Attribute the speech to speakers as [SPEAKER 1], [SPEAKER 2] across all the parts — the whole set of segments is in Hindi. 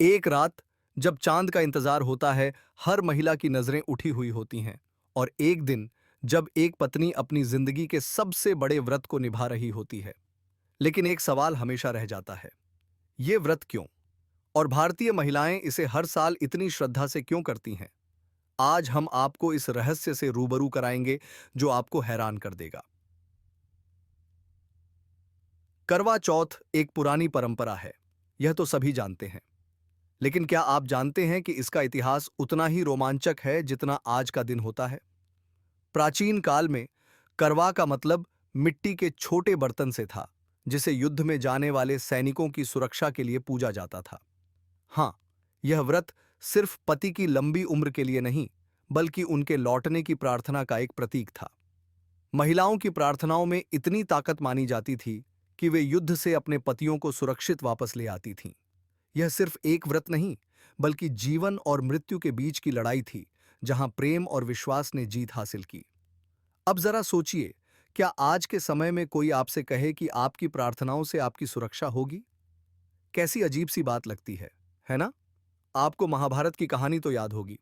[SPEAKER 1] एक रात जब चांद का इंतजार होता है, हर महिला की नजरें उठी हुई होती हैं। और एक दिन जब एक पत्नी अपनी जिंदगी के सबसे बड़े व्रत को निभा रही होती है। लेकिन एक सवाल हमेशा रह जाता है, ये व्रत क्यों? और भारतीय महिलाएं इसे हर साल इतनी श्रद्धा से क्यों करती हैं? आज हम आपको इस रहस्य से रूबरू कराएंगे जो आपको हैरान कर देगा। करवा चौथ एक पुरानी परंपरा है, यह तो सभी जानते हैं। लेकिन क्या आप जानते हैं कि इसका इतिहास उतना ही रोमांचक है जितना आज का दिन होता है? प्राचीन काल में करवा का मतलब मिट्टी के छोटे बर्तन से था, जिसे युद्ध में जाने वाले सैनिकों की सुरक्षा के लिए पूजा जाता था। हाँ, यह व्रत सिर्फ पति की लंबी उम्र के लिए नहीं, बल्कि उनके लौटने की प्रार्थना का एक प्रतीक था। महिलाओं की प्रार्थनाओं में इतनी ताकत मानी जाती थी कि वे युद्ध से अपने पतियों को सुरक्षित वापस ले आती थीं। यह सिर्फ एक व्रत नहीं, बल्कि जीवन और मृत्यु के बीच की लड़ाई थी, जहां प्रेम और विश्वास ने जीत हासिल की। अब जरा सोचिए, क्या आज के समय में कोई आपसे कहे कि आपकी प्रार्थनाओं से आपकी सुरक्षा होगी? कैसी अजीब सी बात लगती है ना? आपको महाभारत की कहानी तो याद होगी।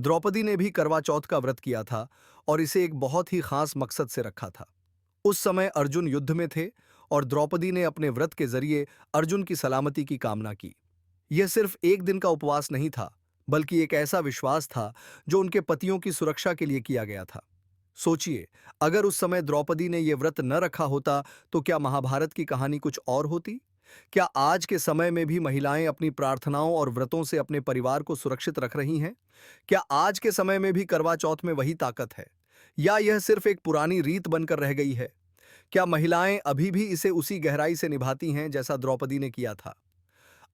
[SPEAKER 1] द्रौपदी ने भी करवा चौथ का व्रत किया था और इसे एक बहुत ही खास मकसद से रखा था। उस समय अर्जुन युद्ध में थे और द्रौपदी ने अपने व्रत के जरिए अर्जुन की सलामती की कामना की। यह सिर्फ एक दिन का उपवास नहीं था, बल्कि एक ऐसा विश्वास था जो उनके पतियों की सुरक्षा के लिए किया गया था। सोचिए, अगर उस समय द्रौपदी ने यह व्रत न रखा होता, तो क्या महाभारत की कहानी कुछ और होती? क्या आज के समय में भी महिलाएं अपनी प्रार्थनाओं और व्रतों से अपने परिवार को सुरक्षित रख रही हैं? क्या आज के समय में भी करवा चौथ में वही ताकत है? या यह सिर्फ एक पुरानी रीत बनकर रह गई है? क्या महिलाएं अभी भी इसे उसी गहराई से निभाती हैं जैसा द्रौपदी ने किया था?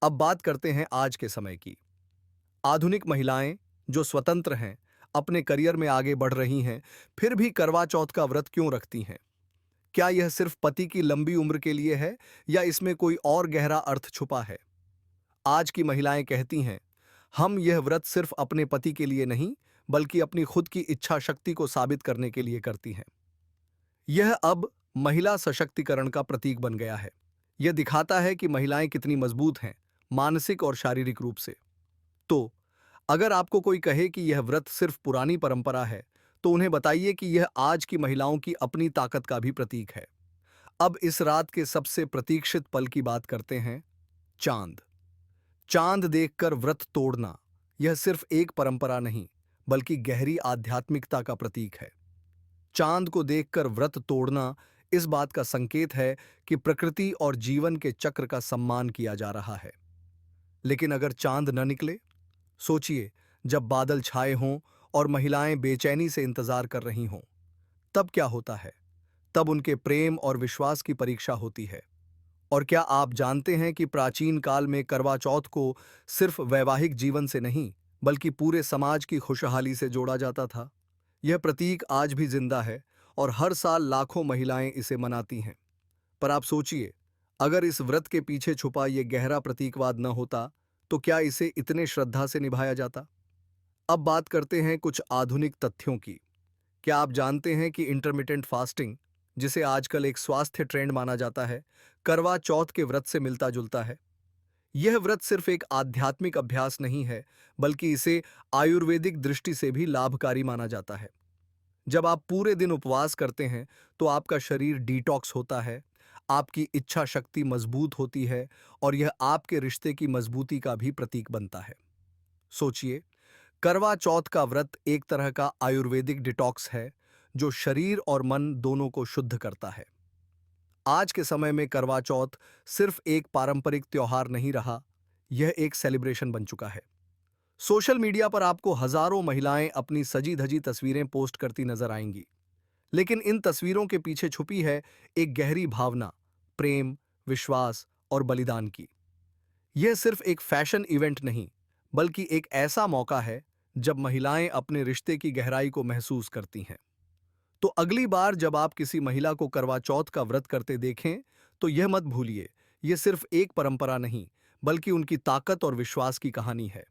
[SPEAKER 1] अब बात करते हैं आज के समय की। आधुनिक महिलाएं जो स्वतंत्र हैं, अपने करियर में आगे बढ़ रही हैं, फिर भी करवा चौथ का व्रत क्यों रखती हैं? क्या यह सिर्फ पति की लंबी उम्र के लिए है, या इसमें कोई और गहरा अर्थ छुपा है? आज की महिलाएं कहती हैं, हम यह व्रत सिर्फ अपने पति के लिए नहीं, बल्कि अपनी खुद की इच्छा शक्ति को साबित करने के लिए करती हैं। यह अब महिला सशक्तिकरण का प्रतीक बन गया है। यह दिखाता है कि महिलाएं कितनी मजबूत हैं, मानसिक और शारीरिक रूप से। तो अगर आपको कोई कहे कि यह व्रत सिर्फ पुरानी परंपरा है, तो उन्हें बताइए कि यह आज की महिलाओं की अपनी ताकत का भी प्रतीक है। अब इस रात के सबसे प्रतीक्षित पल की बात करते हैं, चांद। चांद देखकर व्रत तोड़ना, यह सिर्फ एक परंपरा नहीं, बल्कि गहरी आध्यात्मिकता का प्रतीक है। चांद को देखकर व्रत तोड़ना इस बात का संकेत है कि प्रकृति और जीवन के चक्र का सम्मान किया जा रहा है। लेकिन अगर चांद न निकले? सोचिए, जब बादल छाए हों और महिलाएं बेचैनी से इंतजार कर रही हों, तब क्या होता है? तब उनके प्रेम और विश्वास की परीक्षा होती है। और क्या आप जानते हैं कि प्राचीन काल में करवा चौथ को सिर्फ वैवाहिक जीवन से नहीं, बल्कि पूरे समाज की खुशहाली से जोड़ा जाता था? यह प्रतीक आज भी जिंदा है और हर साल लाखों महिलाएं इसे मनाती हैं। पर आप सोचिए, अगर इस व्रत के पीछे छुपा ये गहरा प्रतीकवाद न होता, तो क्या इसे इतने श्रद्धा से निभाया जाता? अब बात करते हैं कुछ आधुनिक तथ्यों की। क्या आप जानते हैं कि इंटरमिटेंट फास्टिंग, जिसे आजकल एक स्वास्थ्य ट्रेंड माना जाता है, करवा चौथ के व्रत से मिलता जुलता है? यह व्रत सिर्फ एक आध्यात्मिक अभ्यास नहीं है, बल्कि इसे आयुर्वेदिक दृष्टि से भी लाभकारी माना जाता है। जब आप पूरे दिन उपवास करते हैं, तो आपका शरीर डिटॉक्स होता है, आपकी इच्छा शक्ति मजबूत होती है और यह आपके रिश्ते की मजबूती का भी प्रतीक बनता है। सोचिए, करवा चौथ का व्रत एक तरह का आयुर्वेदिक डिटॉक्स है, जो शरीर और मन दोनों को शुद्ध करता है। आज के समय में करवा चौथ सिर्फ एक पारंपरिक त्योहार नहीं रहा, यह एक सेलिब्रेशन बन चुका है। सोशल मीडिया पर आपको हजारों महिलाएं अपनी सजी धजी तस्वीरें पोस्ट करती नजर आएंगी। लेकिन इन तस्वीरों के पीछे छुपी है एक गहरी भावना, प्रेम, विश्वास और बलिदान की। यह सिर्फ एक फैशन इवेंट नहीं, बल्कि एक ऐसा मौका है जब महिलाएं अपने रिश्ते की गहराई को महसूस करती हैं। तो अगली बार जब आप किसी महिला को करवा चौथ का व्रत करते देखें, तो यह मत भूलिए, यह सिर्फ एक परंपरा नहीं, बल्कि उनकी ताकत और विश्वास की कहानी है।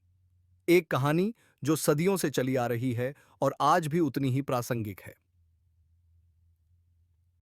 [SPEAKER 1] एक कहानी जो सदियों से चली आ रही है और आज भी उतनी ही प्रासंगिक है।